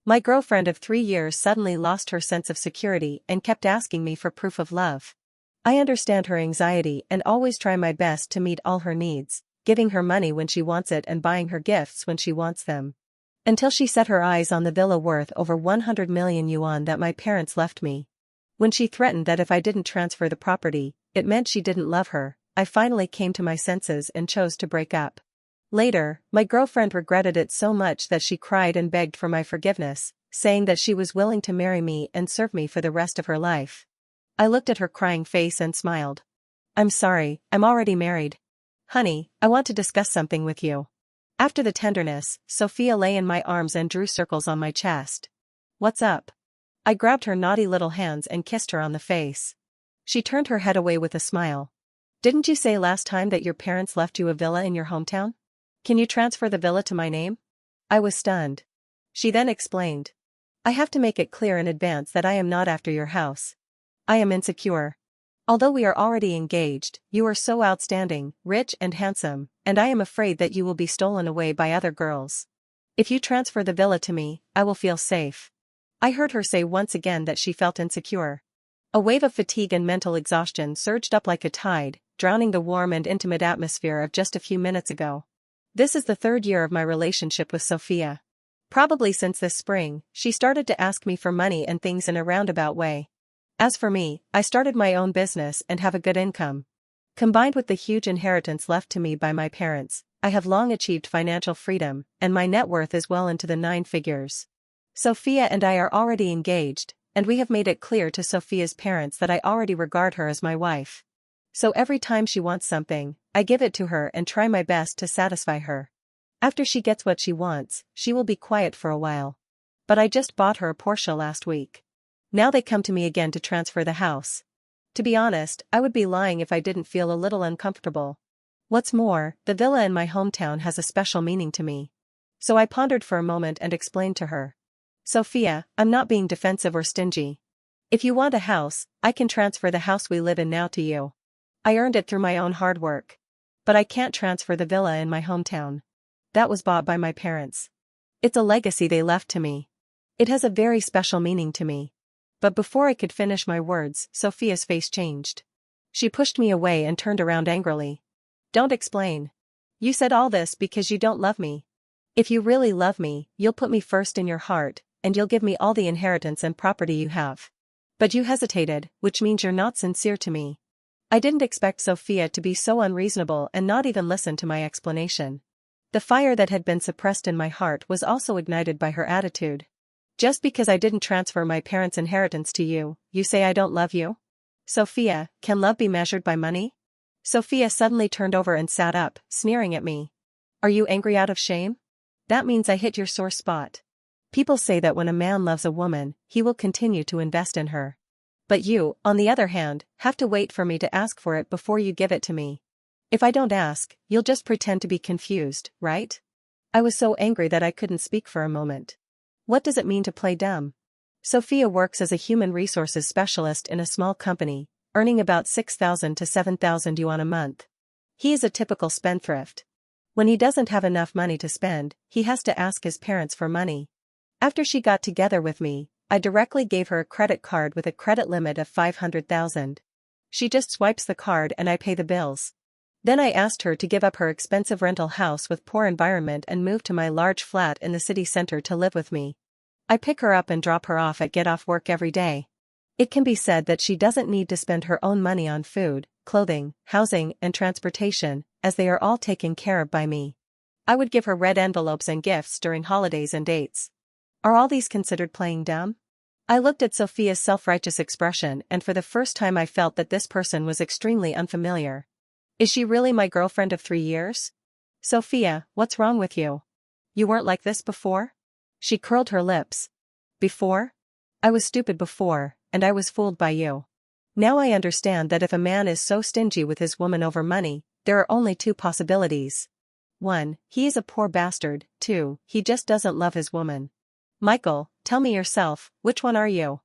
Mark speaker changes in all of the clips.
Speaker 1: My girlfriend of 3 years suddenly lost her sense of security and kept asking me for proof of love. I understand her anxiety and always try my best to meet all her needs, giving her money when she wants it and buying her gifts when she wants them. Until she set her eyes on the villa worth over 100 million yuan that my parents left me. When she threatened that if I didn't transfer the property, it meant she didn't love her, I finally came to my senses and chose to break up. Later, my girlfriend regretted it so much that she cried and begged for my forgiveness, saying that she was willing to marry me and serve me for the rest of her life. I looked at her crying face and smiled. I'm sorry, I'm already married. Honey, I want to discuss something with you. After the tenderness, Sophia lay in my arms and drew circles on my chest. What's up? I grabbed her naughty little hands and kissed her on the face. She turned her head away with a smile. Didn't you say last time that your parents left you a villa in your hometown? Can you transfer the villa to my name? I was stunned. She then explained. I have to make it clear in advance that I am not after your house. I am insecure. Although we are already engaged, you are so outstanding, rich and handsome, and I am afraid that you will be stolen away by other girls. If you transfer the villa to me, I will feel safe. I heard her say once again that she felt insecure. A wave of fatigue and mental exhaustion surged up like a tide, drowning the warm and intimate atmosphere of just a few minutes ago. This is the 3rd year of my relationship with Sophia. Probably since this spring, she started to ask me for money and things in a roundabout way. As for me, I started my own business and have a good income. Combined with the huge inheritance left to me by my parents, I have long achieved financial freedom, and my net worth is well into the 9 figures. Sophia and I are already engaged, and we have made it clear to Sophia's parents that I already regard her as my wife. So every time she wants something, I give it to her and try my best to satisfy her. After she gets what she wants, she will be quiet for a while. But I just bought her a Porsche last week. Now they come to me again to transfer the house. To be honest, I would be lying if I didn't feel a little uncomfortable. What's more, the villa in my hometown has a special meaning to me. So I pondered for a moment and explained to her. Sophia, I'm not being defensive or stingy. If you want a house, I can transfer the house we live in now to you. I earned it through my own hard work. But I can't transfer the villa in my hometown. That was bought by my parents. It's a legacy they left to me. It has a very special meaning to me. But before I could finish my words, Sophia's face changed. She pushed me away and turned around angrily. Don't explain. You said all this because you don't love me. If you really love me, you'll put me first in your heart, and you'll give me all the inheritance and property you have. But you hesitated, which means you're not sincere to me. I didn't expect Sophia to be so unreasonable and not even listen to my explanation. The fire that had been suppressed in my heart was also ignited by her attitude. Just because I didn't transfer my parents' inheritance to you, you say I don't love you? Sophia, can love be measured by money? Sophia suddenly turned over and sat up, sneering at me. Are you angry out of shame? That means I hit your sore spot. People say that when a man loves a woman, he will continue to invest in her. But you, on the other hand, have to wait for me to ask for it before you give it to me. If I don't ask, you'll just pretend to be confused, right? I was so angry that I couldn't speak for a moment. What does it mean to play dumb? Sophia works as a human resources specialist in a small company, earning about 6,000 to 7,000 yuan a month. He is a typical spendthrift. When he doesn't have enough money to spend, he has to ask his parents for money. After she got together with me, I directly gave her a credit card with a credit limit of 500,000. She just swipes the card and I pay the bills. Then I asked her to give up her expensive rental house with poor environment and move to my large flat in the city center to live with me. I pick her up and drop her off at Get Off Work every day. It can be said that she doesn't need to spend her own money on food, clothing, housing, and transportation, as they are all taken care of by me. I would give her red envelopes and gifts during holidays and dates. Are all these considered playing dumb? I looked at Sophia's self-righteous expression and for the first time I felt that this person was extremely unfamiliar. Is she really my girlfriend of 3 years? Sophia, what's wrong with you? You weren't like this before? She curled her lips. Before? I was stupid before, and I was fooled by you. Now I understand that if a man is so stingy with his woman over money, there are only 2 possibilities. 1, he is a poor bastard, 2, he just doesn't love his woman. Michael, tell me yourself, which one are you?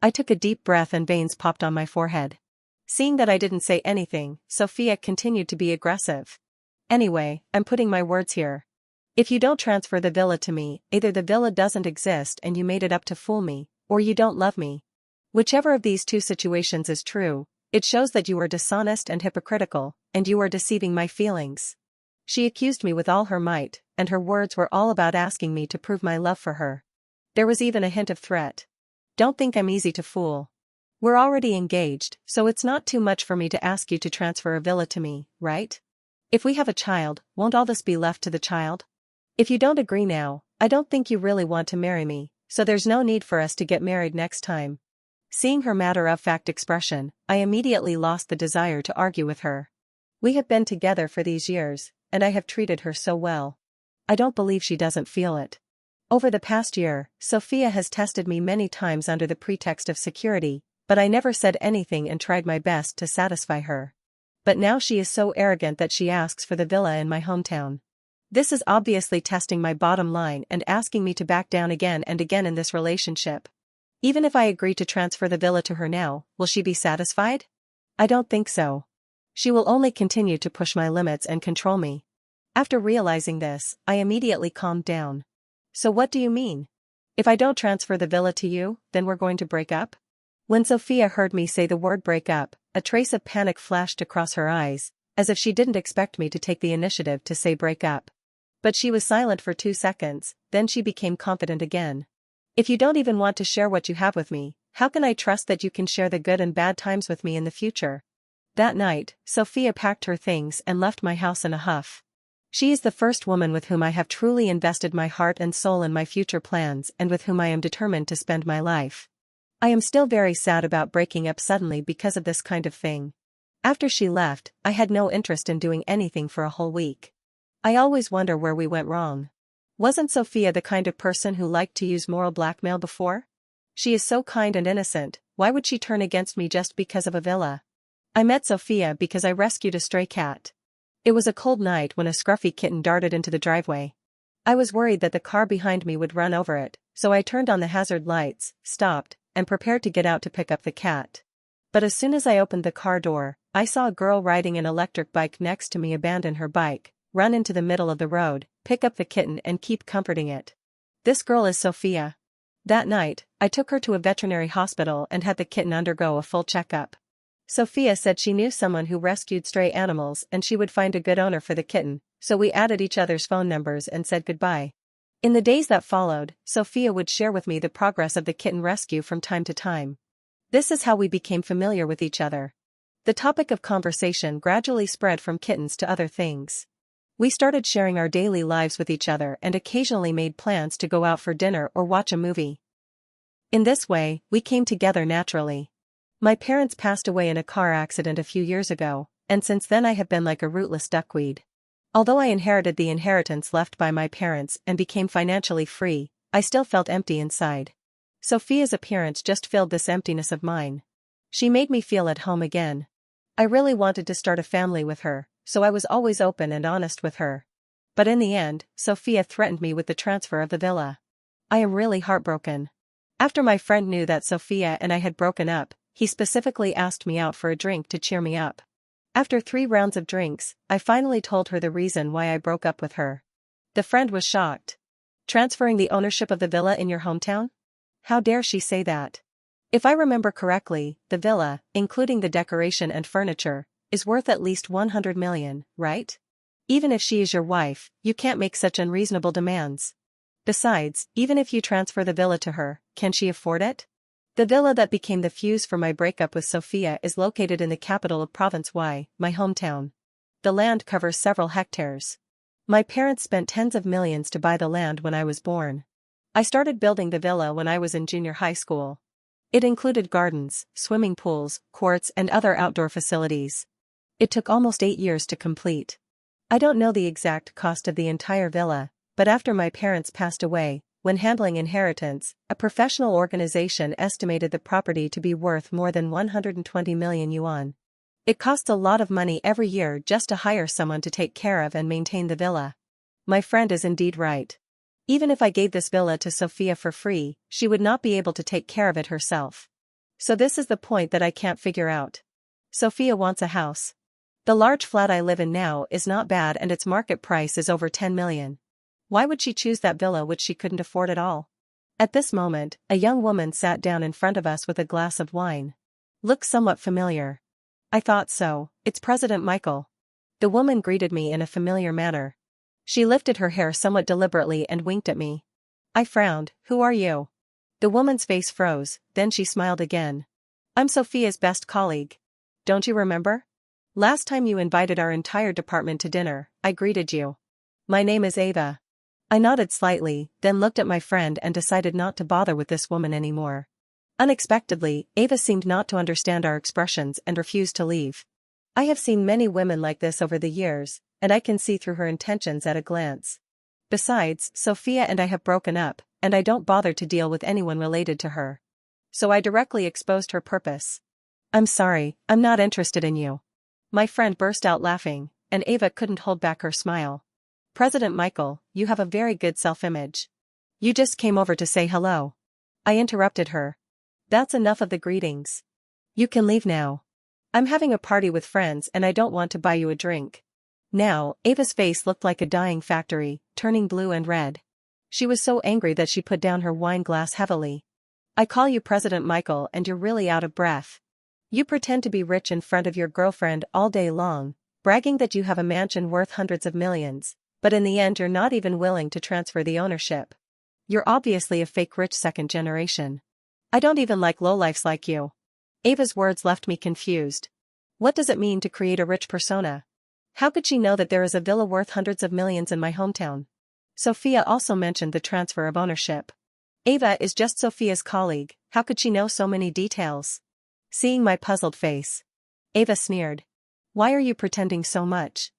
Speaker 1: I took a deep breath and veins popped on my forehead. Seeing that I didn't say anything, Sophia continued to be aggressive. Anyway, I'm putting my words here. If you don't transfer the villa to me, either the villa doesn't exist and you made it up to fool me, or you don't love me. Whichever of these two situations is true, it shows that you are dishonest and hypocritical, and you are deceiving my feelings. She accused me with all her might, and her words were all about asking me to prove my love for her. There was even a hint of threat. Don't think I'm easy to fool. We're already engaged, so it's not too much for me to ask you to transfer a villa to me, right? If we have a child, won't all this be left to the child? If you don't agree now, I don't think you really want to marry me, so there's no need for us to get married next time. Seeing her matter-of-fact expression, I immediately lost the desire to argue with her. We have been together for these years, and I have treated her so well. I don't believe she doesn't feel it. Over the past year, Sophia has tested me many times under the pretext of security, but I never said anything and tried my best to satisfy her. But now she is so arrogant that she asks for the villa in my hometown. This is obviously testing my bottom line and asking me to back down again and again in this relationship. Even if I agree to transfer the villa to her now, will she be satisfied? I don't think so. She will only continue to push my limits and control me. After realizing this, I immediately calmed down. So what do you mean? If I don't transfer the villa to you, then we're going to break up? When Sophia heard me say the word break up, a trace of panic flashed across her eyes, as if she didn't expect me to take the initiative to say break up. But she was silent for 2 seconds, then she became confident again. If you don't even want to share what you have with me, how can I trust that you can share the good and bad times with me in the future? That night, Sophia packed her things and left my house in a huff. She is the first woman with whom I have truly invested my heart and soul in my future plans and with whom I am determined to spend my life. I am still very sad about breaking up suddenly because of this kind of thing. After she left, I had no interest in doing anything for a whole week. I always wonder where we went wrong. Wasn't Sophia the kind of person who liked to use moral blackmail before? She is so kind and innocent, why would she turn against me just because of a villa? I met Sophia because I rescued a stray cat. It was a cold night when a scruffy kitten darted into the driveway. I was worried that the car behind me would run over it, so I turned on the hazard lights, stopped, and prepared to get out to pick up the cat. But as soon as I opened the car door, I saw a girl riding an electric bike next to me abandon her bike, run into the middle of the road, pick up the kitten and keep comforting it. This girl is Sophia. That night, I took her to a veterinary hospital and had the kitten undergo a full checkup. Sophia said she knew someone who rescued stray animals and she would find a good owner for the kitten, so we added each other's phone numbers and said goodbye. In the days that followed, Sophia would share with me the progress of the kitten rescue from time to time. This is how we became familiar with each other. The topic of conversation gradually spread from kittens to other things. We started sharing our daily lives with each other and occasionally made plans to go out for dinner or watch a movie. In this way, we came together naturally. My parents passed away in a car accident a few years ago, and since then I have been like a rootless duckweed. Although I inherited the inheritance left by my parents and became financially free, I still felt empty inside. Sophia's appearance just filled this emptiness of mine. She made me feel at home again. I really wanted to start a family with her, so I was always open and honest with her. But in the end, Sophia threatened me with the transfer of the villa. I am really heartbroken. After my friend knew that Sophia and I had broken up, he specifically asked me out for a drink to cheer me up. After 3 rounds of drinks, I finally told her the reason why I broke up with her. The friend was shocked. Transferring the ownership of the villa in your hometown? How dare she say that? If I remember correctly, the villa, including the decoration and furniture, is worth at least 100 million, right? Even if she is your wife, you can't make such unreasonable demands. Besides, even if you transfer the villa to her, can she afford it? The villa that became the fuse for my breakup with Sophia is located in the capital of Province Y, my hometown. The land covers several hectares. My parents spent tens of millions to buy the land when I was born. I started building the villa when I was in junior high school. It included gardens, swimming pools, courts and other outdoor facilities. It took almost 8 years to complete. I don't know the exact cost of the entire villa, but after my parents passed away, when handling inheritance, a professional organization estimated the property to be worth more than 120 million yuan. It costs a lot of money every year just to hire someone to take care of and maintain the villa. My friend is indeed right. Even if I gave this villa to Sophia for free, she would not be able to take care of it herself. So this is the point that I can't figure out. Sophia wants a house. The large flat I live in now is not bad and its market price is over 10 million. Why would she choose that villa which she couldn't afford at all? At this moment, a young woman sat down in front of us with a glass of wine. Looks somewhat familiar. I thought so, it's President Michael. The woman greeted me in a familiar manner. She lifted her hair somewhat deliberately and winked at me. I frowned. Who are you? The woman's face froze, then she smiled again. I'm Sophia's best colleague. Don't you remember? Last time you invited our entire department to dinner, I greeted you. My name is Ava. I nodded slightly, then looked at my friend and decided not to bother with this woman anymore. Unexpectedly, Ava seemed not to understand our expressions and refused to leave. I have seen many women like this over the years, and I can see through her intentions at a glance. Besides, Sophia and I have broken up, and I don't bother to deal with anyone related to her. So I directly exposed her purpose. I'm sorry, I'm not interested in you. My friend burst out laughing, and Ava couldn't hold back her smile. President Michael, you have a very good self-image. You just came over to say hello. I interrupted her. That's enough of the greetings. You can leave now. I'm having a party with friends and I don't want to buy you a drink. Now, Ava's face looked like a dyeing factory, turning blue and red. She was so angry that she put down her wine glass heavily. I call you President Michael and you're really out of breath. You pretend to be rich in front of your girlfriend all day long, bragging that you have a mansion worth hundreds of millions, but in the end you're not even willing to transfer the ownership. You're obviously a fake rich second generation. I don't even like lowlifes like you. Ava's words left me confused. What does it mean to create a rich persona? How could she know that there is a villa worth hundreds of millions in my hometown? Sophia also mentioned the transfer of ownership. Ava is just Sophia's colleague, how could she know so many details? Seeing my puzzled face, Ava sneered. Why are you pretending so much?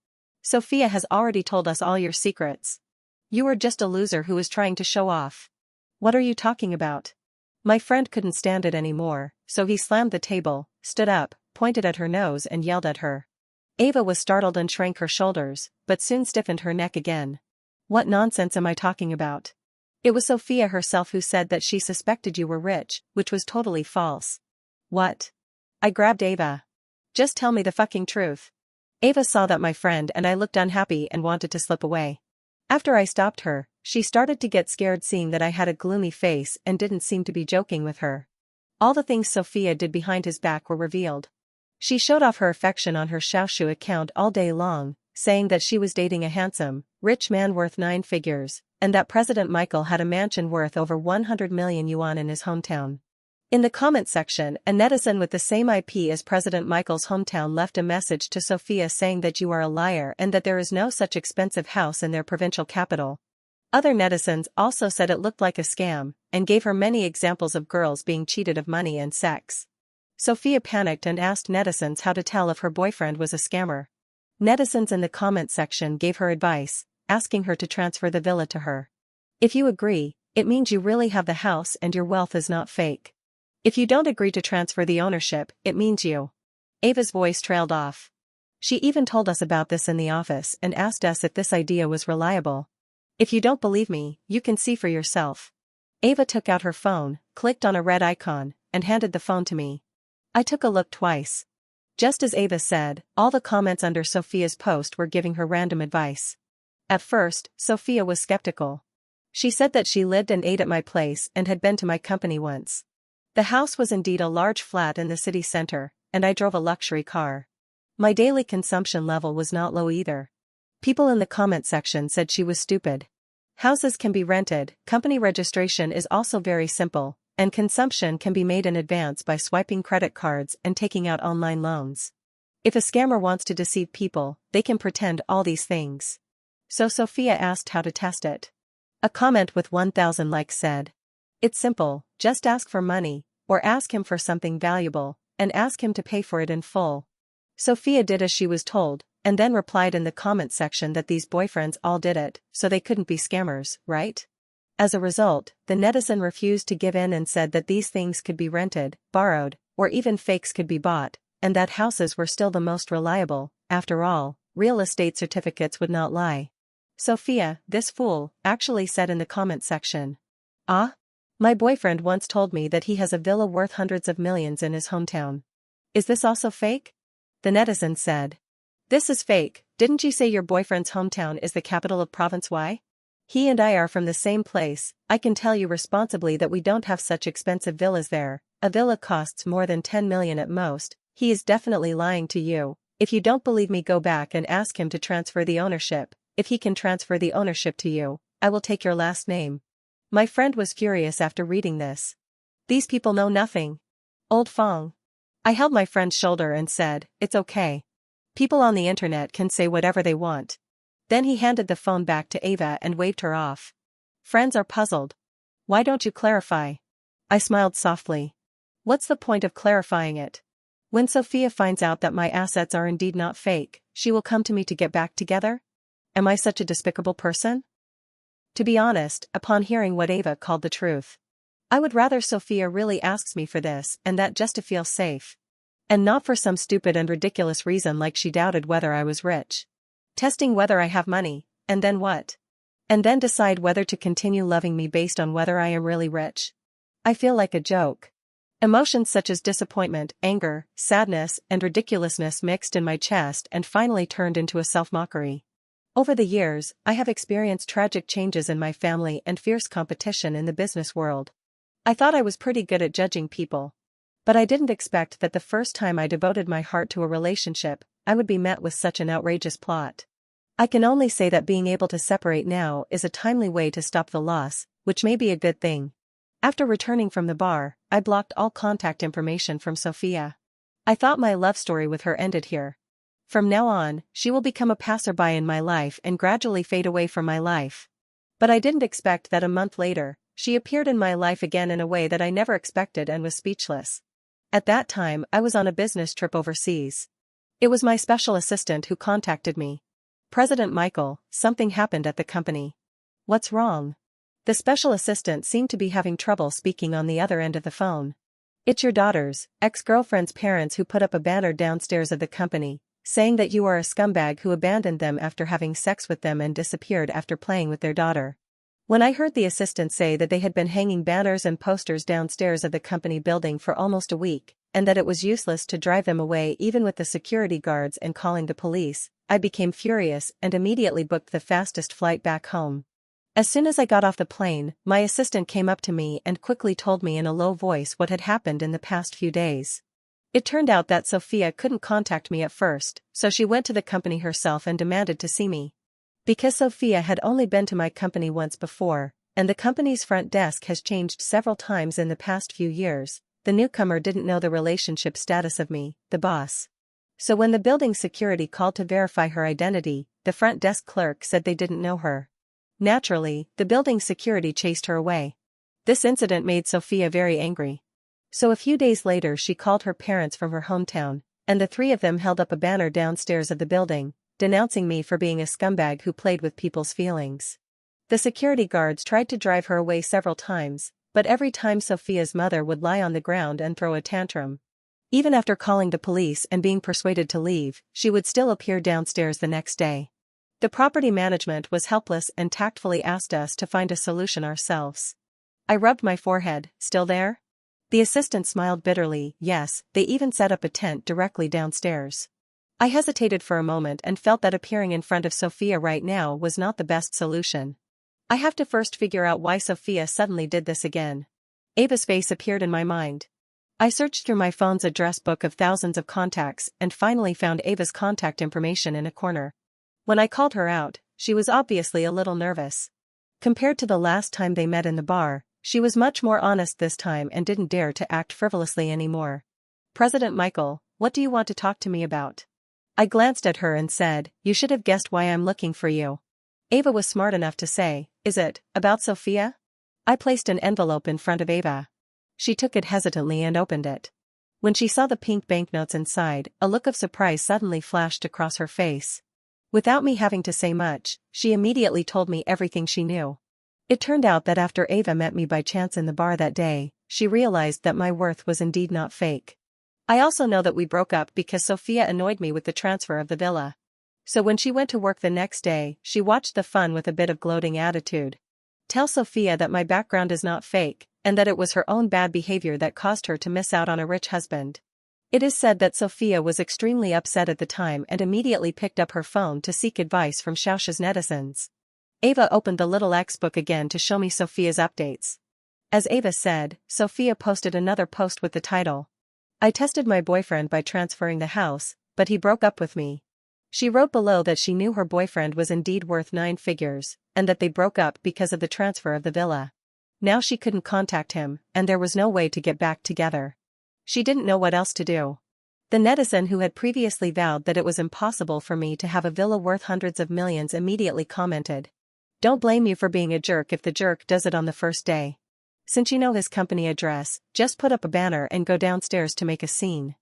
Speaker 1: Sophia has already told us all your secrets. You are just a loser who is trying to show off. What are you talking about? My friend couldn't stand it anymore, so he slammed the table, stood up, pointed at her nose and yelled at her. Ava was startled and shrank her shoulders, but soon stiffened her neck again. What nonsense am I talking about? It was Sophia herself who said that she suspected you were rich, which was totally false. What? I grabbed Ava. Just tell me the fucking truth. Ava saw that my friend and I looked unhappy and wanted to slip away. After I stopped her, she started to get scared seeing that I had a gloomy face and didn't seem to be joking with her. All the things Sophia did behind his back were revealed. She showed off her affection on her Xiaoshu account all day long, saying that she was dating a handsome, rich man worth 9 figures, and that President Michael had a mansion worth over 100 million yuan in his hometown. In the comment section, a netizen with the same IP as President Michael's hometown left a message to Sophia saying that you are a liar and that there is no such expensive house in their provincial capital. Other netizens also said it looked like a scam, and gave her many examples of girls being cheated of money and sex. Sophia panicked and asked netizens how to tell if her boyfriend was a scammer. Netizens in the comment section gave her advice, asking her to transfer the villa to her. If you agree, it means you really have the house and your wealth is not fake. If you don't agree to transfer the ownership, it means you. Ava's voice trailed off. She even told us about this in the office and asked us if this idea was reliable. If you don't believe me, you can see for yourself. Ava took out her phone, clicked on a red icon, and handed the phone to me. I took a look twice. Just as Ava said, all the comments under Sophia's post were giving her random advice. At first, Sophia was skeptical. She said that she lived and ate at my place and had been to my company once. The house was indeed a large flat in the city center, and I drove a luxury car. My daily consumption level was not low either. People in the comment section said she was stupid. Houses can be rented, company registration is also very simple, and consumption can be made in advance by swiping credit cards and taking out online loans. If a scammer wants to deceive people, they can pretend all these things. So Sophia asked how to test it. A comment with 1,000 likes said, "It's simple, just ask for money, or ask him for something valuable, and ask him to pay for it in full." Sophia did as she was told, and then replied in the comment section that these boyfriends all did it, so they couldn't be scammers, right? As a result, the netizen refused to give in and said that these things could be rented, borrowed, or even fakes could be bought, and that houses were still the most reliable. After all, real estate certificates would not lie. Sophia, this fool, actually said in the comment section. "Ah? My boyfriend once told me that he has a villa worth hundreds of millions in his hometown. Is this also fake?" The netizen said. "This is fake, didn't you say your boyfriend's hometown is the capital of Province Y? He and I are from the same place. I can tell you responsibly that we don't have such expensive villas there. A villa costs more than 10 million at most. He is definitely lying to you. If you don't believe me, go back and ask him to transfer the ownership. If he can transfer the ownership to you, I will take your last name." My friend was furious after reading this. These people know nothing. Old Fong. I held my friend's shoulder and said, "It's okay. People on the internet can say whatever they want." Then he handed the phone back to Ava and waved her off. Friends are puzzled. "Why don't you clarify?" I smiled softly. "What's the point of clarifying it? When Sophia finds out that my assets are indeed not fake, she will come to me to get back together? Am I such a despicable person?" To be honest, upon hearing what Ava called the truth, I would rather Sophia really asks me for this and that just to feel safe. And not for some stupid and ridiculous reason like she doubted whether I was rich. Testing whether I have money, and then what? And then decide whether to continue loving me based on whether I am really rich. I feel like a joke. Emotions such as disappointment, anger, sadness, and ridiculousness mixed in my chest and finally turned into a self-mockery. Over the years, I have experienced tragic changes in my family and fierce competition in the business world. I thought I was pretty good at judging people. But I didn't expect that the first time I devoted my heart to a relationship, I would be met with such an outrageous plot. I can only say that being able to separate now is a timely way to stop the loss, which may be a good thing. After returning from the bar, I blocked all contact information from Sophia. I thought my love story with her ended here. From now on, she will become a passerby in my life and gradually fade away from my life. But I didn't expect that a month later, she appeared in my life again in a way that I never expected and was speechless. At that time, I was on a business trip overseas. It was my special assistant who contacted me. "President Michael, something happened at the company." "What's wrong?" The special assistant seemed to be having trouble speaking on the other end of the phone. "It's your daughter's ex-girlfriend's parents who put up a banner downstairs of the company, saying that you are a scumbag who abandoned them after having sex with them and disappeared after playing with their daughter." When I heard the assistant say that they had been hanging banners and posters downstairs of the company building for almost a week, and that it was useless to drive them away even with the security guards and calling the police, I became furious and immediately booked the fastest flight back home. As soon as I got off the plane, my assistant came up to me and quickly told me in a low voice what had happened in the past few days. It turned out that Sophia couldn't contact me at first, so she went to the company herself and demanded to see me. Because Sophia had only been to my company once before, and the company's front desk has changed several times in the past few years, the newcomer didn't know the relationship status of me, the boss. So when the building security called to verify her identity, the front desk clerk said they didn't know her. Naturally, the building security chased her away. This incident made Sophia very angry. So a few days later she called her parents from her hometown, and the three of them held up a banner downstairs of the building, denouncing me for being a scumbag who played with people's feelings. The security guards tried to drive her away several times, but every time Sophia's mother would lie on the ground and throw a tantrum. Even after calling the police and being persuaded to leave, she would still appear downstairs the next day. The property management was helpless and tactfully asked us to find a solution ourselves. I rubbed my forehead. "Still there?" The assistant smiled bitterly. "Yes, they even set up a tent directly downstairs." I hesitated for a moment and felt that appearing in front of Sophia right now was not the best solution. I have to first figure out why Sophia suddenly did this again. Ava's face appeared in my mind. I searched through my phone's address book of thousands of contacts and finally found Ava's contact information in a corner. When I called her out, she was obviously a little nervous. Compared to the last time they met in the bar, she was much more honest this time and didn't dare to act frivolously anymore. "President Michael, what do you want to talk to me about?" I glanced at her and said, "You should have guessed why I'm looking for you." Ava was smart enough to say, "Is it about Sophia?" I placed an envelope in front of Ava. She took it hesitantly and opened it. When she saw the pink banknotes inside, a look of surprise suddenly flashed across her face. Without me having to say much, she immediately told me everything she knew. It turned out that after Ava met me by chance in the bar that day, she realized that my worth was indeed not fake. I also know that we broke up because Sophia annoyed me with the transfer of the villa. So when she went to work the next day, she watched the fun with a bit of gloating attitude. Tell Sophia that my background is not fake, and that it was her own bad behavior that caused her to miss out on a rich husband. It is said that Sophia was extremely upset at the time and immediately picked up her phone to seek advice from Xiaosha's netizens. Ava opened the little X book again to show me Sophia's updates. As Ava said, Sophia posted another post with the title, "I tested my boyfriend by transferring the house, but he broke up with me." She wrote below that she knew her boyfriend was indeed worth 9 figures, and that they broke up because of the transfer of the villa. Now she couldn't contact him, and there was no way to get back together. She didn't know what else to do. The netizen who had previously vowed that it was impossible for me to have a villa worth hundreds of millions immediately commented, "Don't blame you for being a jerk if the jerk does it on the first day. Since you know his company address, just put up a banner and go downstairs to make a scene.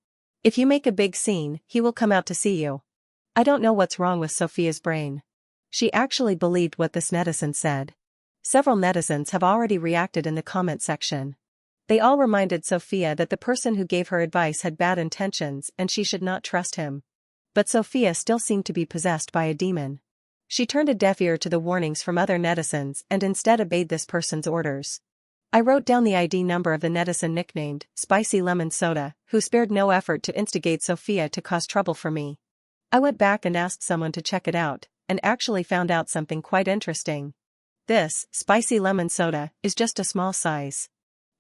Speaker 1: If you make a big scene, he will come out to see you." I don't know what's wrong with Sophia's brain. She actually believed what this netizen said. Several netizens have already reacted in the comment section. They all reminded Sophia that the person who gave her advice had bad intentions and she should not trust him. But Sophia still seemed to be possessed by a demon. She turned a deaf ear to the warnings from other netizens and instead obeyed this person's orders. I wrote down the ID number of the netizen nicknamed Spicy Lemon Soda, who spared no effort to instigate Sophia to cause trouble for me. I went back and asked someone to check it out, and actually found out something quite interesting. This, Spicy Lemon Soda, is just a small size.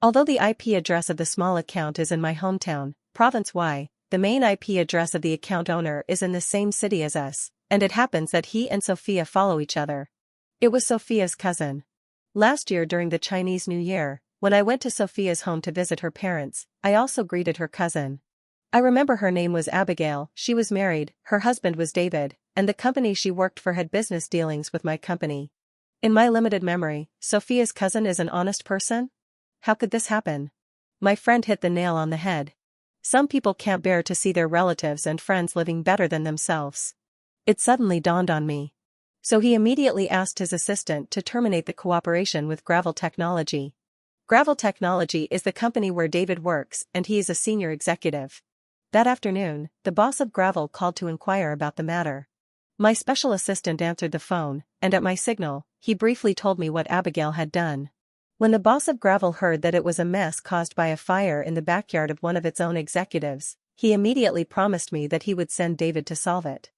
Speaker 1: Although the IP address of the small account is in my hometown, Province Y, the main IP address of the account owner is in the same city as us, and it happens that he and Sophia follow each other. It was Sophia's cousin. Last year during the Chinese New Year, when I went to Sophia's home to visit her parents, I also greeted her cousin. I remember her name was Abigail, she was married, her husband was David, and the company she worked for had business dealings with my company. In my limited memory, Sophia's cousin is an honest person? How could this happen? My friend hit the nail on the head. Some people can't bear to see their relatives and friends living better than themselves. It suddenly dawned on me. So he immediately asked his assistant to terminate the cooperation with Gravel Technology. Gravel Technology is the company where David works and he is a senior executive. That afternoon, the boss of Gravel called to inquire about the matter. My special assistant answered the phone, and at my signal, he briefly told me what Abigail had done. When the boss of Gravel heard that it was a mess caused by a fire in the backyard of one of its own executives, he immediately promised me that he would send David to solve it.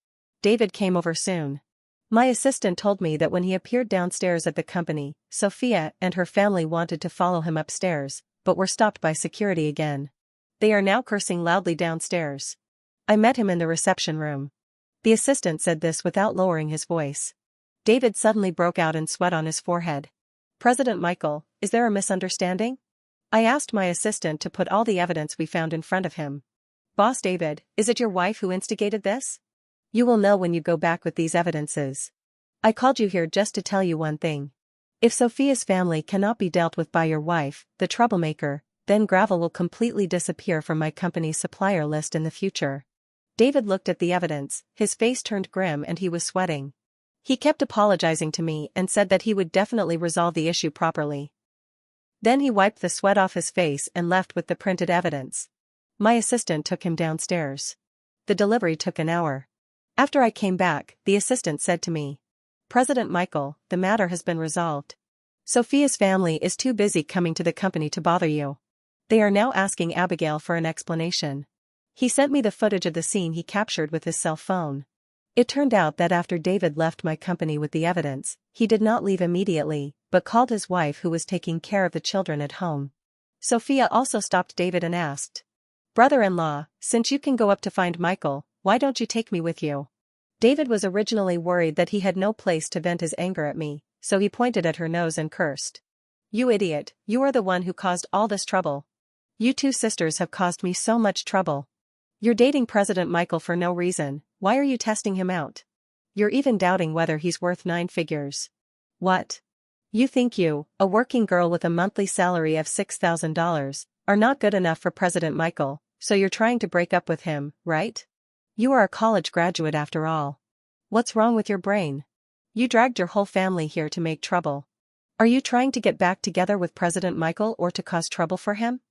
Speaker 1: David came over soon. My assistant told me that when he appeared downstairs at the company, Sophia and her family wanted to follow him upstairs, but were stopped by security again. They are now cursing loudly downstairs. I met him in the reception room. The assistant said this without lowering his voice. David suddenly broke out in sweat on his forehead. "President Michael, is there a misunderstanding?" I asked my assistant to put all the evidence we found in front of him. "Boss David, is it your wife who instigated this? You will know when you go back with these evidences. I called you here just to tell you one thing. If Sophia's family cannot be dealt with by your wife, the troublemaker, then Gravel will completely disappear from my company's supplier list in the future." David looked at the evidence, his face turned grim and he was sweating. He kept apologizing to me and said that he would definitely resolve the issue properly. Then he wiped the sweat off his face and left with the printed evidence. My assistant took him downstairs. The delivery took an hour. After I came back, the assistant said to me, "President Michael, the matter has been resolved. Sophia's family is too busy coming to the company to bother you. They are now asking Abigail for an explanation." He sent me the footage of the scene he captured with his cell phone. It turned out that after David left my company with the evidence, he did not leave immediately, but called his wife who was taking care of the children at home. Sophia also stopped David and asked, "Brother-in-law, since you can go up to find Michael, why don't you take me with you?" David was originally worried that he had no place to vent his anger at me, so he pointed at her nose and cursed. "You idiot, you are the one who caused all this trouble. You two sisters have caused me so much trouble. You're dating President Michael for no reason, why are you testing him out? You're even doubting whether he's worth 9 figures. What? You think you, a working girl with a monthly salary of $6,000, are not good enough for President Michael, so you're trying to break up with him, right? You are a college graduate after all. What's wrong with your brain? You dragged your whole family here to make trouble. Are you trying to get back together with President Michael or to cause trouble for him?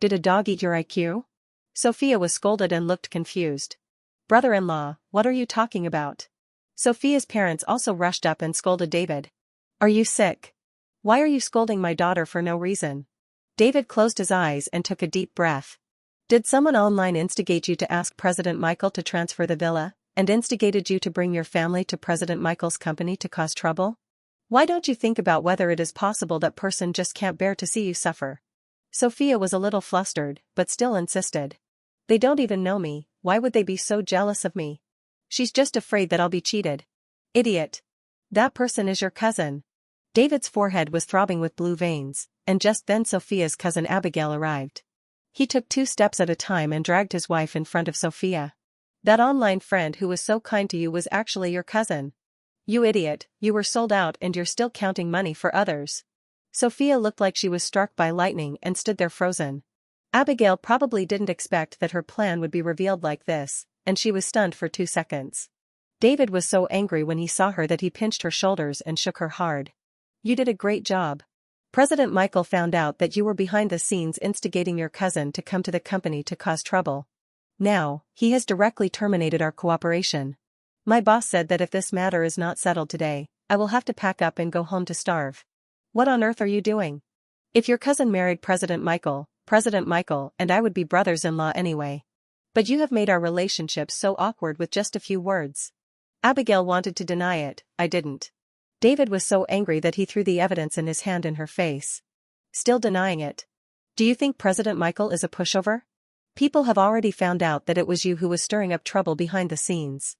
Speaker 1: Did a dog eat your IQ?" Sophia was scolded and looked confused. "Brother-in-law, what are you talking about?" Sophia's parents also rushed up and scolded David. "Are you sick? Why are you scolding my daughter for no reason?" David closed his eyes and took a deep breath. "Did someone online instigate you to ask President Michael to transfer the villa, and instigated you to bring your family to President Michael's company to cause trouble?" Why don't you think about whether it is possible that person just can't bear to see you suffer? Sophia was a little flustered, but still insisted. They don't even know me, why would they be so jealous of me? She's just afraid that I'll be cheated. Idiot. That person is your cousin. David's forehead was throbbing with blue veins, and just then Sophia's cousin Abigail arrived. He took 2 steps at a time and dragged his wife in front of Sophia. That online friend who was so kind to you was actually your cousin. You idiot, you were sold out and you're still counting money for others. Sophia looked like she was struck by lightning and stood there frozen. Abigail probably didn't expect that her plan would be revealed like this, and she was stunned for 2 seconds. David was so angry when he saw her that he pinched her shoulders and shook her hard. You did a great job. President Michael found out that you were behind the scenes instigating your cousin to come to the company to cause trouble. Now, he has directly terminated our cooperation. My boss said that if this matter is not settled today, I will have to pack up and go home to starve. What on earth are you doing? If your cousin married President Michael and I would be brothers-in-law anyway. But you have made our relationship so awkward with just a few words. Abigail wanted to deny it, I didn't. David was so angry that he threw the evidence in his hand in her face. Still denying it. Do you think President Michael is a pushover? People have already found out that it was you who was stirring up trouble behind the scenes.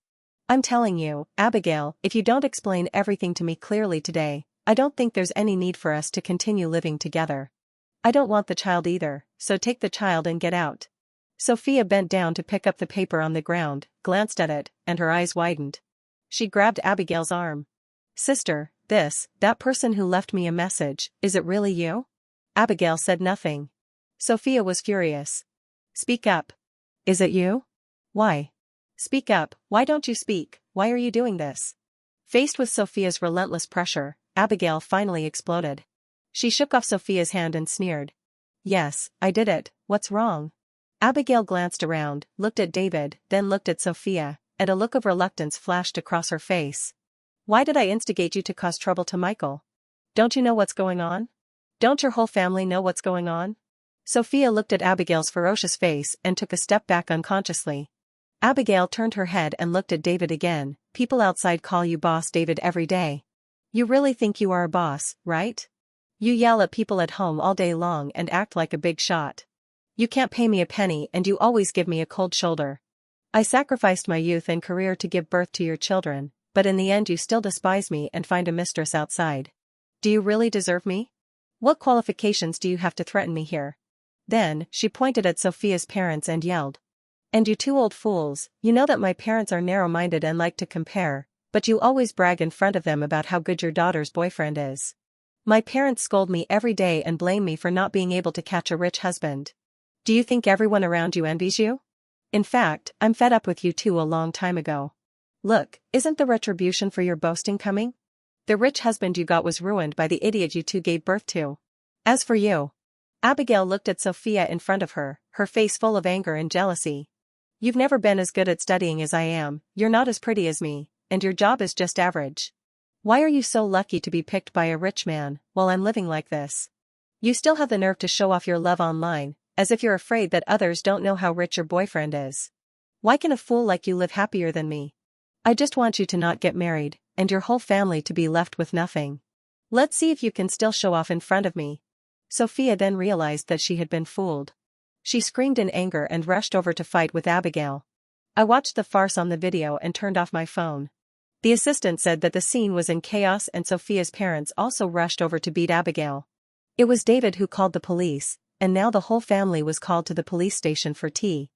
Speaker 1: I'm telling you, Abigail, if you don't explain everything to me clearly today, I don't think there's any need for us to continue living together. I don't want the child either, so take the child and get out. Sophia bent down to pick up the paper on the ground, glanced at it, and her eyes widened. She grabbed Abigail's arm. Sister, that person who left me a message, is it really you? Abigail said nothing. Sophia was furious. Speak up. Is it you? Why? Speak up, why don't you speak, why are you doing this? Faced with Sophia's relentless pressure, Abigail finally exploded. She shook off Sophia's hand and sneered. Yes, I did it, what's wrong? Abigail glanced around, looked at David, then looked at Sophia, and a look of reluctance flashed across her face. Why did I instigate you to cause trouble to Michael? Don't you know what's going on? Don't your whole family know what's going on? Sophia looked at Abigail's ferocious face and took a step back unconsciously. Abigail turned her head and looked at David again. People outside call you Boss David every day. You really think you are a boss, right? You yell at people at home all day long and act like a big shot. You can't pay me a penny and you always give me a cold shoulder. I sacrificed my youth and career to give birth to your children, but in the end you still despise me and find a mistress outside. Do you really deserve me? What qualifications do you have to threaten me here? Then, she pointed at Sophia's parents and yelled. And you 2 old fools, you know that my parents are narrow-minded and like to compare, but you always brag in front of them about how good your daughter's boyfriend is. My parents scold me every day and blame me for not being able to catch a rich husband. Do you think everyone around you envies you? In fact, I'm fed up with you 2 a long time ago. Look, isn't the retribution for your boasting coming? The rich husband you got was ruined by the idiot you 2 gave birth to. As for you. Abigail looked at Sophia in front of her, her face full of anger and jealousy. You've never been as good at studying as I am, you're not as pretty as me, and your job is just average. Why are you so lucky to be picked by a rich man, while I'm living like this? You still have the nerve to show off your love online, as if you're afraid that others don't know how rich your boyfriend is. Why can a fool like you live happier than me? I just want you to not get married, and your whole family to be left with nothing. Let's see if you can still show off in front of me. Sophia then realized that she had been fooled. She screamed in anger and rushed over to fight with Abigail. I watched the farce on the video and turned off my phone. The assistant said that the scene was in chaos and Sophia's parents also rushed over to beat Abigail. It was David who called the police, and now the whole family was called to the police station for tea.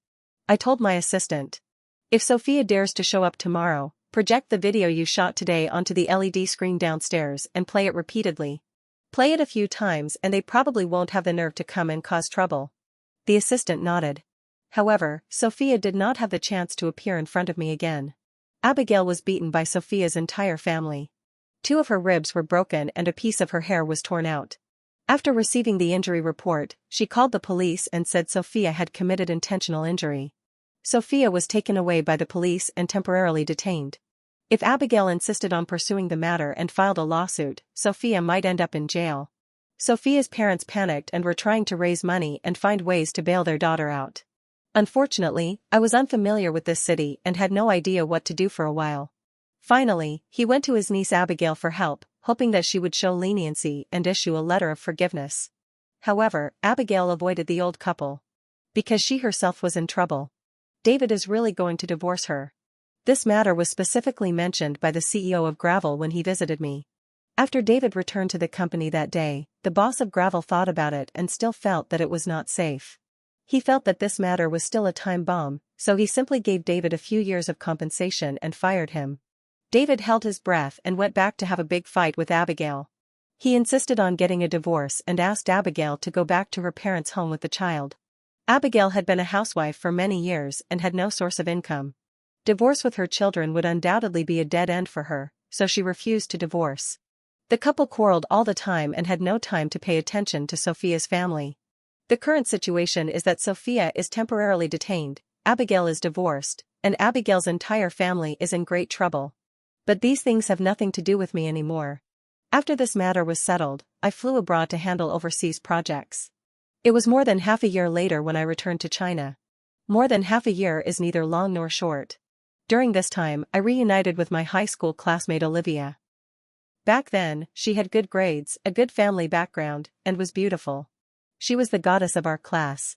Speaker 1: I told my assistant. If Sophia dares to show up tomorrow, project the video you shot today onto the LED screen downstairs and play it repeatedly. Play it a few times and they probably won't have the nerve to come and cause trouble. The assistant nodded. However, Sophia did not have the chance to appear in front of me again. Abigail was beaten by Sophia's entire family. 2 of her ribs were broken and a piece of her hair was torn out. After receiving the injury report, she called the police and said Sophia had committed intentional injury. Sophia was taken away by the police and temporarily detained. If Abigail insisted on pursuing the matter and filed a lawsuit, Sophia might end up in jail. Sophia's parents panicked and were trying to raise money and find ways to bail their daughter out. Unfortunately, I was unfamiliar with this city and had no idea what to do for a while. Finally, he went to his niece Abigail for help, hoping that she would show leniency and issue a letter of forgiveness. However, Abigail avoided the old couple because she herself was in trouble. David is really going to divorce her. This matter was specifically mentioned by the CEO of Gravel when he visited me. After David returned to the company that day, the boss of Gravel thought about it and still felt that it was not safe. He felt that this matter was still a time bomb, so he simply gave David a few years of compensation and fired him. David held his breath and went back to have a big fight with Abigail. He insisted on getting a divorce and asked Abigail to go back to her parents' home with the child. Abigail had been a housewife for many years and had no source of income. Divorce with her children would undoubtedly be a dead end for her, so she refused to divorce. The couple quarreled all the time and had no time to pay attention to Sophia's family. The current situation is that Sophia is temporarily detained, Abigail is divorced, and Abigail's entire family is in great trouble. But these things have nothing to do with me anymore. After this matter was settled, I flew abroad to handle overseas projects. It was more than half a year later when I returned to China. More than half a year is neither long nor short. During this time, I reunited with my high school classmate Olivia. Back then, she had good grades, a good family background, and was beautiful. She was the goddess of our class.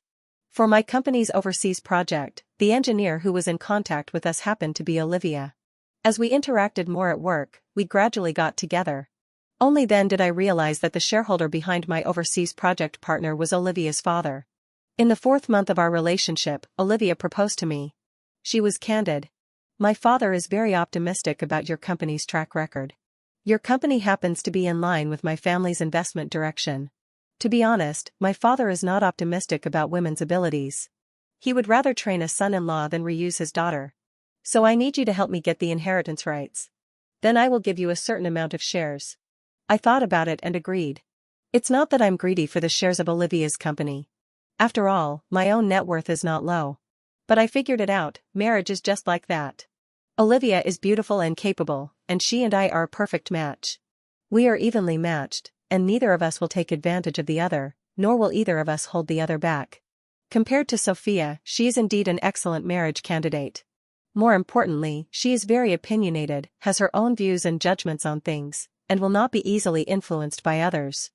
Speaker 1: For my company's overseas project, the engineer who was in contact with us happened to be Olivia. As we interacted more at work, we gradually got together. Only then did I realize that the shareholder behind my overseas project partner was Olivia's father. In the 4th month of our relationship, Olivia proposed to me. She was candid. My father is very optimistic about your company's track record. Your company happens to be in line with my family's investment direction. To be honest, my father is not optimistic about women's abilities. He would rather train a son-in-law than reuse his daughter. So I need you to help me get the inheritance rights. Then I will give you a certain amount of shares. I thought about it and agreed. It's not that I'm greedy for the shares of Olivia's company. After all, my own net worth is not low. But I figured it out, marriage is just like that. Olivia is beautiful and capable, and she and I are a perfect match. We are evenly matched, and neither of us will take advantage of the other, nor will either of us hold the other back. Compared to Sophia, she is indeed an excellent marriage candidate. More importantly, she is very opinionated, has her own views and judgments on things, and will not be easily influenced by others.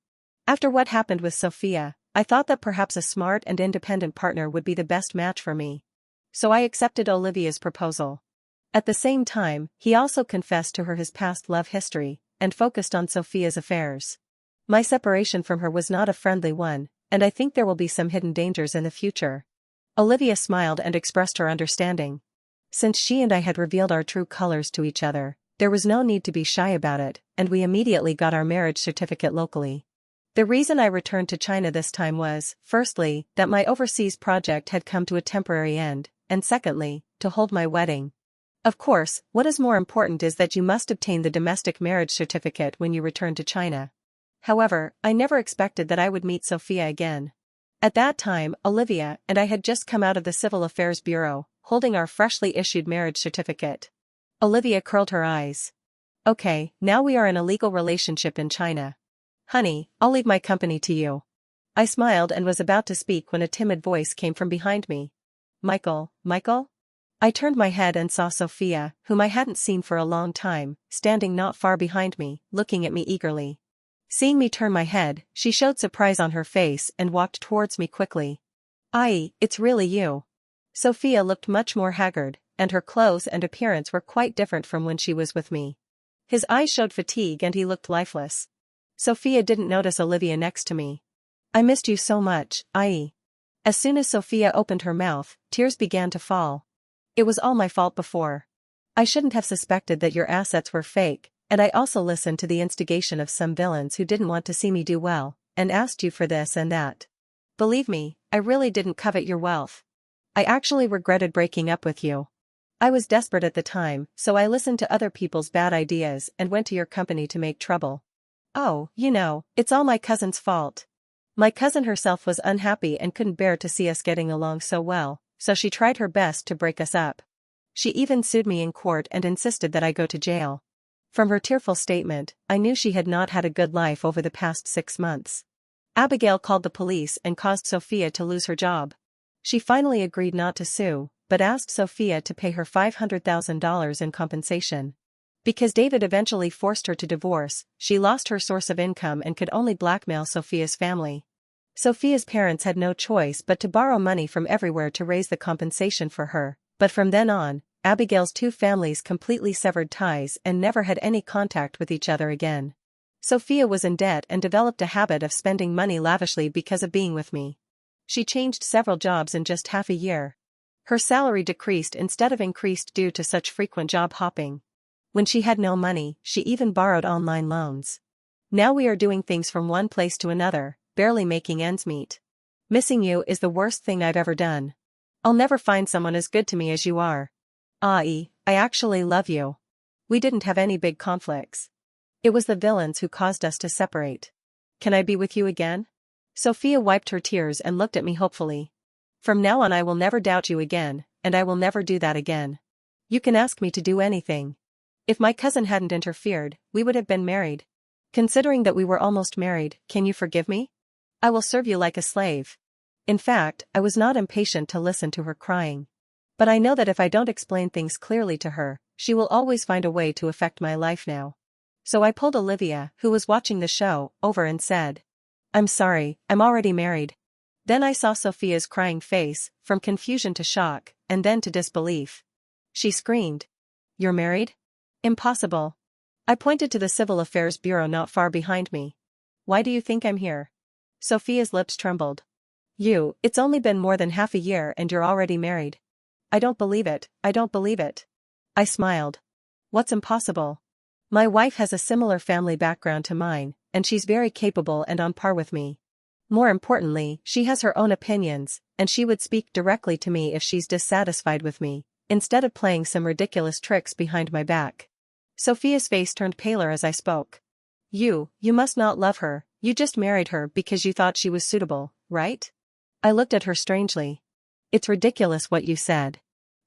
Speaker 1: After what happened with Sophia, I thought that perhaps a smart and independent partner would be the best match for me. So I accepted Olivia's proposal. At the same time, he also confessed to her his past love history, and focused on Sophia's affairs. My separation from her was not a friendly one, and I think there will be some hidden dangers in the future. Olivia smiled and expressed her understanding. Since she and I had revealed our true colors to each other, there was no need to be shy about it, and we immediately got our marriage certificate locally. The reason I returned to China this time was, firstly, that my overseas project had come to a temporary end, and secondly, to hold my wedding. Of course, what is more important is that you must obtain the domestic marriage certificate when you return to China. However, I never expected that I would meet Sophia again. At that time, Olivia and I had just come out of the Civil Affairs Bureau, holding our freshly issued marriage certificate. Olivia curled her eyes. Okay, now we are in a legal relationship in China. Honey, I'll leave my company to you. I smiled and was about to speak when a timid voice came from behind me. Michael? I turned my head and saw Sophia, whom I hadn't seen for a long time, standing not far behind me, looking at me eagerly. Seeing me turn my head, she showed surprise on her face and walked towards me quickly. It's really you. Sophia looked much more haggard, and her clothes and appearance were quite different from when she was with me. His eyes showed fatigue and he looked lifeless. Sophia didn't notice Olivia next to me. I missed you so much, As soon as Sophia opened her mouth, tears began to fall. It was all my fault before. I shouldn't have suspected that your assets were fake, and I also listened to the instigation of some villains who didn't want to see me do well, and asked you for this and that. Believe me, I really didn't covet your wealth. I actually regretted breaking up with you. I was desperate at the time, so I listened to other people's bad ideas and went to your company to make trouble. Oh, it's all my cousin's fault. My cousin herself was unhappy and couldn't bear to see us getting along so well, so she tried her best to break us up. She even sued me in court and insisted that I go to jail. From her tearful statement, I knew she had not had a good life over the past 6 months. Abigail called the police and caused Sophia to lose her job. She finally agreed not to sue, but asked Sophia to pay her $500,000 in compensation. Because David eventually forced her to divorce, she lost her source of income and could only blackmail Sophia's family. Sophia's parents had no choice but to borrow money from everywhere to raise the compensation for her, but from then on, Abigail's two families completely severed ties and never had any contact with each other again. Sophia was in debt and developed a habit of spending money lavishly because of being with me. She changed several jobs in just half a year. Her salary decreased instead of increased due to such frequent job hopping. When she had no money, she even borrowed online loans. Now we are doing things from one place to another, barely making ends meet. Missing you is the worst thing I've ever done. I'll never find someone as good to me as you are. I actually love you. We didn't have any big conflicts. It was the villains who caused us to separate. Can I be with you again? Sophia wiped her tears and looked at me hopefully. From now on I will never doubt you again, and I will never do that again. You can ask me to do anything. If my cousin hadn't interfered, we would have been married. Considering that we were almost married, can you forgive me? I will serve you like a slave. In fact, I was not impatient to listen to her crying. But I know that if I don't explain things clearly to her, she will always find a way to affect my life now. So I pulled Olivia, who was watching the show, over and said, I'm sorry, I'm already married. Then I saw Sophia's crying face, from confusion to shock, and then to disbelief. She screamed. You're married? Impossible. I pointed to the Civil Affairs Bureau not far behind me. Why do you think I'm here? Sophia's lips trembled. It's only been more than half a year and you're already married. I don't believe it, I don't believe it. I smiled. What's impossible? My wife has a similar family background to mine, and she's very capable and on par with me. More importantly, she has her own opinions, and she would speak directly to me if she's dissatisfied with me, instead of playing some ridiculous tricks behind my back. Sophia's face turned paler as I spoke. You must not love her, you just married her because you thought she was suitable, right? I looked at her strangely. It's ridiculous what you said.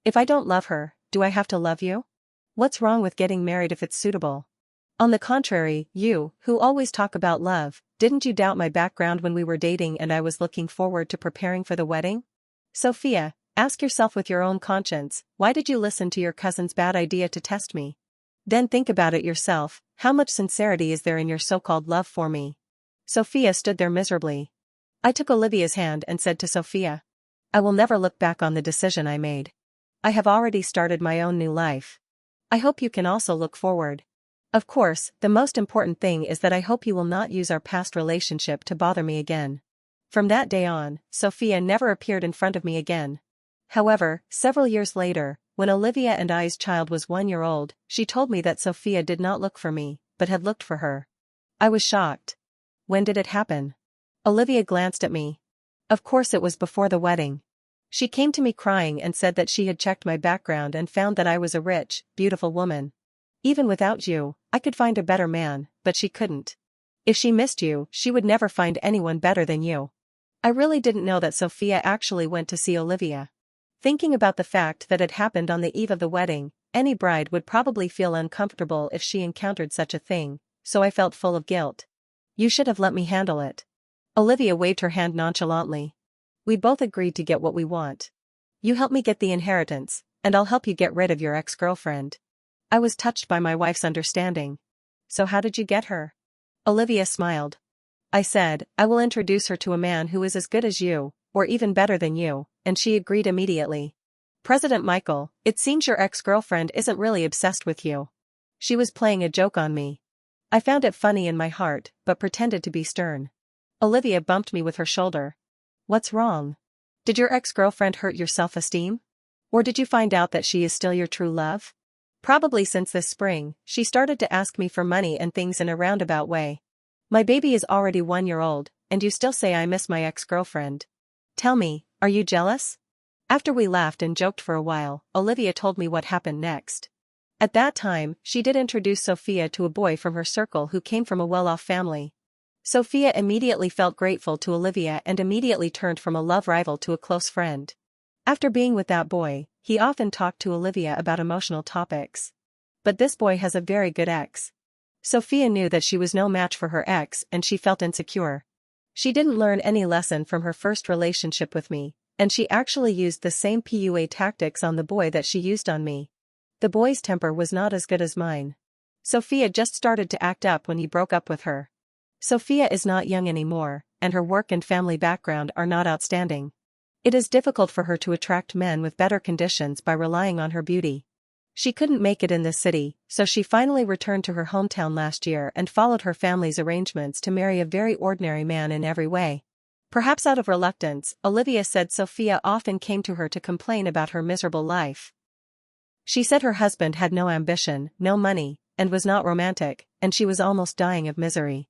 Speaker 1: If I don't love her, do I have to love you? What's wrong with getting married if it's suitable? On the contrary, you, who always talk about love, didn't you doubt my background when we were dating and I was looking forward to preparing for the wedding? Sophia, ask yourself with your own conscience, why did you listen to your cousin's bad idea to test me? Then think about it yourself, how much sincerity is there in your so-called love for me? Sophia stood there miserably. I took Olivia's hand and said to Sophia, I will never look back on the decision I made. I have already started my own new life. I hope you can also look forward. Of course, the most important thing is that I hope you will not use our past relationship to bother me again. From that day on, Sophia never appeared in front of me again. However, several years later, when Olivia and I's child was 1 year old, she told me that Sophia did not look for me, but had looked for her. I was shocked. When did it happen? Olivia glanced at me. Of course it was before the wedding. She came to me crying and said that she had checked my background and found that I was a rich, beautiful woman. Even without you, I could find a better man, but she couldn't. If she missed you, she would never find anyone better than you. I really didn't know that Sophia actually went to see Olivia. Thinking about the fact that it happened on the eve of the wedding, any bride would probably feel uncomfortable if she encountered such a thing, so I felt full of guilt. You should have let me handle it. Olivia waved her hand nonchalantly. We both agreed to get what we want. You help me get the inheritance, and I'll help you get rid of your ex-girlfriend. I was touched by my wife's understanding. So how did you get her? Olivia smiled. I said, I will introduce her to a man who is as good as you, or even better than you, and she agreed immediately. President Michael, it seems your ex-girlfriend isn't really obsessed with you. She was playing a joke on me. I found it funny in my heart, but pretended to be stern. Olivia bumped me with her shoulder. What's wrong? Did your ex-girlfriend hurt your self-esteem? Or did you find out that she is still your true love? Probably since this spring, she started to ask me for money and things in a roundabout way. My baby is already 1 year old, and you still say I miss my ex-girlfriend. Tell me, are you jealous? After we laughed and joked for a while, Olivia told me what happened next. At that time, she did introduce Sophia to a boy from her circle who came from a well-off family. Sophia immediately felt grateful to Olivia and immediately turned from a love rival to a close friend. After being with that boy, he often talked to Olivia about emotional topics. But this boy has a very good ex. Sophia knew that she was no match for her ex and she felt insecure. She didn't learn any lesson from her first relationship with me, and she actually used the same PUA tactics on the boy that she used on me. The boy's temper was not as good as mine. Sophia just started to act up when he broke up with her. Sophia is not young anymore, and her work and family background are not outstanding. It is difficult for her to attract men with better conditions by relying on her beauty. She couldn't make it in this city, so she finally returned to her hometown last year and followed her family's arrangements to marry a very ordinary man in every way. Perhaps out of reluctance, Olivia said Sophia often came to her to complain about her miserable life. She said her husband had no ambition, no money, and was not romantic, and she was almost dying of misery.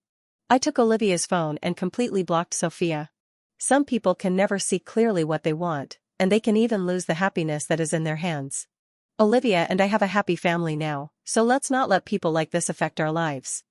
Speaker 1: I took Olivia's phone and completely blocked Sophia. Some people can never see clearly what they want, and they can even lose the happiness that is in their hands. Olivia and I have a happy family now, so let's not let people like this affect our lives.